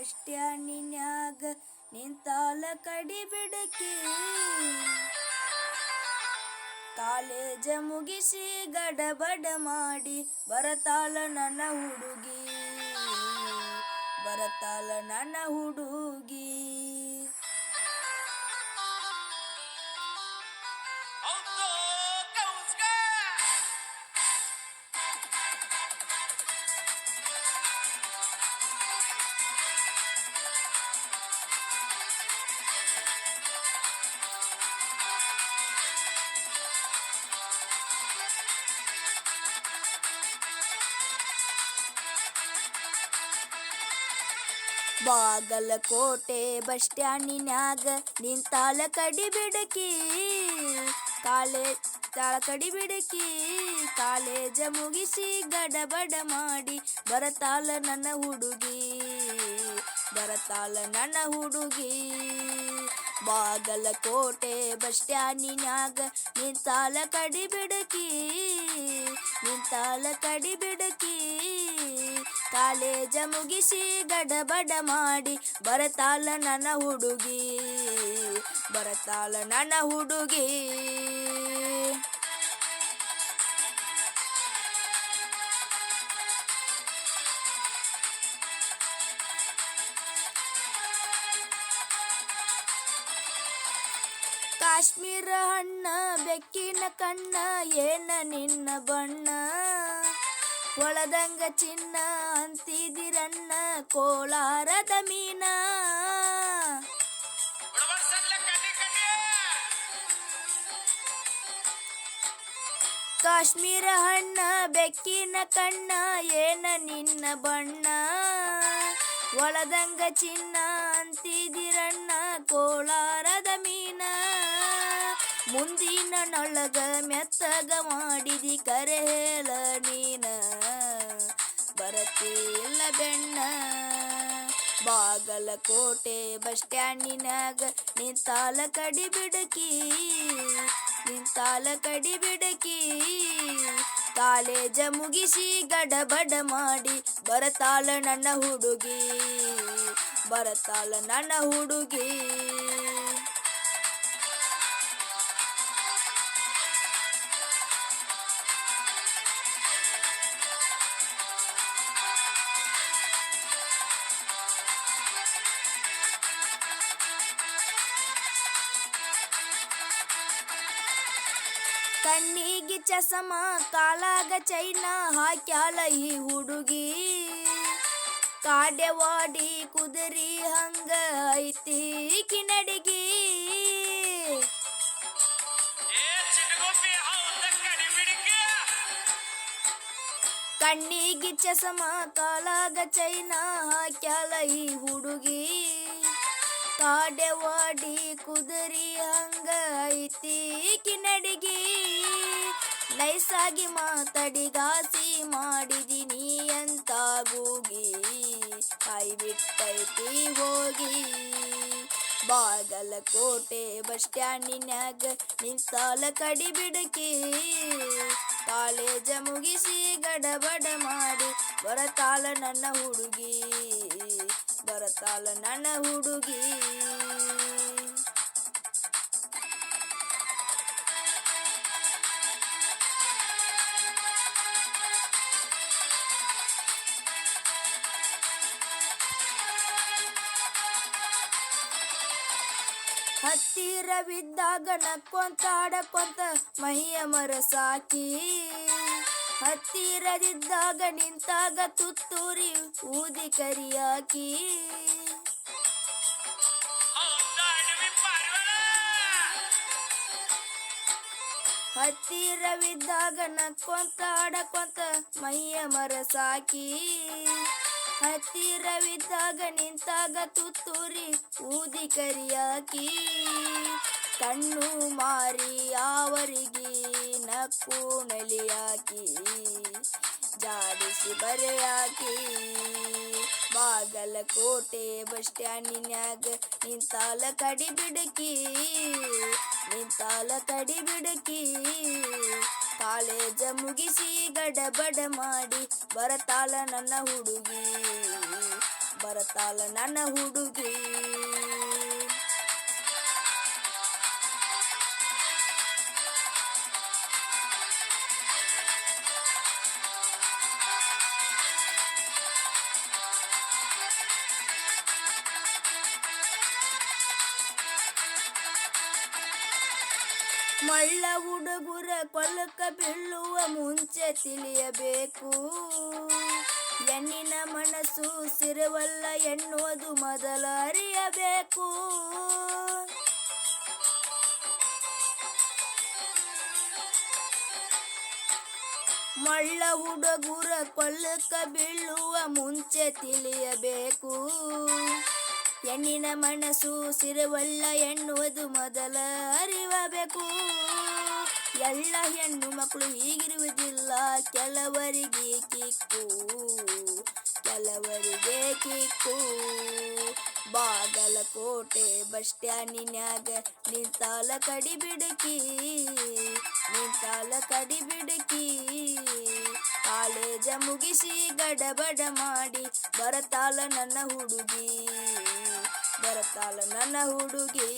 Bus ಸ್ಟ್ಯಾಂಡಿನ್ಯಾಗ ನಿಂತಾಳ ಕಡಿಬಿಡಕಿ. College ಮುಗಿಸಿ ಗಡಬಡ ಮಾಡಿ ಬರತಾಳ ನನ್ನ ಹುಡುಗಿ, ಬರತಾಳ ನನ್ನ ಹುಡುಗಿ. ಬಾಗಲಕೋಟೆ ಬಸ್ ಸ್ಟ್ಯಾಂಡಿನ್ಯಾಗ ನಿಂತಾಳ ಕಡಿಬಿಡಕಿ. ಕಡಿಬಿಡಕಿ. ಕಾಲೇಜ ಮುಗಿಸಿ ಗಡಬಡ ಮಾಡಿ ಬರತಾಳ ನನ್ನ ಹುಡುಗಿ, ಬರತಾಳ ನನ್ನ ಹುಡುಗಿ. ಬಾಗಲಕೋಟೆ ಬಸ್ ಸ್ಟ್ಯಾಂಡಿನ್ಯಾಗ ನಿಂತಾಳ ಕಡಿಬಿಡಕಿ, ನಿಂತಾಳ ಕಡಿಬಿಡಕಿ. ಕಾಲೇಜ ಮುಗಿಸಿ ಗಡಬಡ ಮಾಡಿ ಬರತಾಳ ನನ್ನ ಹುಡುಗಿ, ಬರತಾಳ ನನ್ನ ಹುಡುಗಿ. ಕಾಶ್ಮೀರ ಹಣ್ಣ ಬೆಕ್ಕಿನ ಕಣ್ಣ ಏನ ನಿನ್ನ ಬಣ್ಣ. ಒಳದಂಗ ಚಿನ್ನ ಅಂತಿದಿರಣ್ಣ ಕೋಲಾರದ ಮೀನ. ಕಾಶ್ಮೀರ ಹಣ್ಣ ಬೆಕ್ಕಿನ ಕಣ್ಣ ಏನ ನಿನ್ನ ಬಣ್ಣ. ಒಳದಂಗ ಚಿನ್ನ ಅಂತಿದಿರಣ್ಣ ಕೋಲಾರದ ಮೀನ. ಮುಂದಿನ ನೊಳಗ ಮೆತ್ತಗ ಮಾಡಿದಿ ಕರೆ ಹೇಳ ನೀನ, ಬರತಿಲ್ಲ ಬೆಣ್ಣ. ಬಾಗಲಕೋಟೆ ಬಸ್ ಸ್ಟ್ಯಾಂಡಿನ್ಯಾಗ ನಿಂತಾಳ ಕಡಿಬಿಡಕಿ, ನಿಂತಾಳ ಕಡಿಬಿಡಕಿ. ಕಾಲೇಜ ಮುಗಿಸಿ ಗಡಬಡ ಮಾಡಿ ಬರತಾಳ ನನ್ನ ಹುಡುಗಿ, ಬರತಾಳ ನನ್ನ ಹುಡುಗಿ. ಕಣ್ಣಿಗೆ ಚಸಮ ಕಾಲಾಗ ಚೈನ ಹಾಕ್ಯಾಳ ಈ ಹುಡುಗಿ. ಕಾಡೆವಾಡಿ ಕುದುರಿ ಹಂಗ ಐತಿ ಕಿನಡಿಗಿ. ಕಣ್ಣಿಗೆ ಚಸಮ ಕಾಲಾಗ ಚೈನ ಹಾಕ್ಯಾಳ ಈ ಹುಡುಗಿ. ಕಾಡೆವಾಡಿ ಕುದುರಿ ಹಂಗ ಐತಿ ಕಿನಡಿಗಿ. ನೈಸಾಗಿ ಮಾತಡಿಗಾಸಿ ಮಾಡಿದಿನಿ ಅಂತ ಗೂಗಿ, ಕಾಯಿ ಬಿಟ್ಟೈತಿ ಹೋಗಿ. ಬಾಗಲಕೋಟೆ ಬಸ್ ಸ್ಟ್ಯಾಂಡಿನ್ಯಾಗ ನಿಂತಾಳ ಕಡಿಬಿಡಕಿ. ಕಾಲೇಜ ಮುಗಿಸಿ ಗಡಬಡ ಮಾಡಿ ಬರತಾಳ ನನ್ನ ಹುಡುಗಿ, ಬರತಾಳ ನನ್ನ ಹುಡುಗಿ. ಹತ್ತಿರವಿದ್ದಾಗ ನಕ್ಕೊಂತ ಆಡಕೊಂತ ಮಹಿಯ ಮರಸಾಕಿ. ಹತ್ತಿರದಿದ್ದಾಗ ನಿಂತಾಗ ತುತ್ತೂರಿ ಊದಿ ಕರಿಯಾಕಿ. ಹತ್ತಿರವಿದ್ದಾಗ ನಕ್ಕೊಂತ ಆಡಕೊಂತ ಮೈಯ ಮರಸಾಕಿ. ಹತ್ತಿರವಿದ್ದಾಗ ನಿಂತಾಗ ತುತ್ತೂರಿ ಊದಿ ಕರಿಯಾಕಿ. ಕಣ್ಣು ಮಾರಿ ಅವರಿಗೆ ನಕ್ಕು ನಲಿಯಾಕಿ. ಜಾಡಿಸಿ ಬರೆಯಾಕಿ. ಬಾಗಲಕೋಟೆ ಬಸ್ ಸ್ಟ್ಯಾಂಡಿನ್ಯಾಗ ನಿಂತಾಳ ಕಡಿಬಿಡಕಿ. ನಿಂತಾಳ ಕಡಿಬಿಡಕಿ. ಕಾಲೇಜ ಮುಗಿಸಿ ಗಡಬಡ ಮಾಡಿ ಬರತಾಳ ನನ್ನ ಹುಡುಗಿ. ಬರತಾಳ ನನ್ನ ಹುಡುಗಿ. ಮಳ್ಳ ಹುಡುಗುರ ಕೊಳ್ಳಕ್ಕ ಬೀಳುವ ಮುಂಚೆ ತಿಳಿಯಬೇಕು, ಹೆಣ್ಣಿನ ಮನಸ್ಸು ಸಿರವಲ್ಲ ಎನ್ನುವುದು ಮೊದಲ ಅರಿಯಬೇಕು. ಮಳ್ಳ ಹುಡುಗುರ ಕೊಳ್ಳಕ್ಕ ಬೀಳುವ ಮುಂಚೆ ತಿಳಿಯಬೇಕು, ಹೆಣ್ಣಿನ ಮನಸ್ಸು ಸಿರವಲ್ಲ ಎನ್ನುವುದು ಮೊದಲ ಅರಿಯಬೇಕು. ಎಲ್ಲ ಹೆಣ್ಣು ಮಕ್ಕಳು ಹೀಗಿರುವುದಿಲ್ಲ, ಕೆಲವರಿಗೆ ಕಿಕ್ಕು ಕೆಲವರಿಗೆ ಕಿಕ್ಕು. ಬಾಗಲಕೋಟೆ ಬಸ್ ಸ್ಟ್ಯಾಂಡಿನ್ಯಾಗ ನಿಂತಾಳ ಕಡಿಬಿಡುಕಿ, ನಿಂತಾಳ ಕಡಿಬಿಡುಕಿ. ಕಾಲೇಜ ಮುಗಿಸಿ ಗಡಬಡ ಮಾಡಿ ಬರತಾಳ ನನ್ನ ಹುಡುಗಿ, ಬರತಾಳ ನನ್ನ ಹುಡುಗಿ.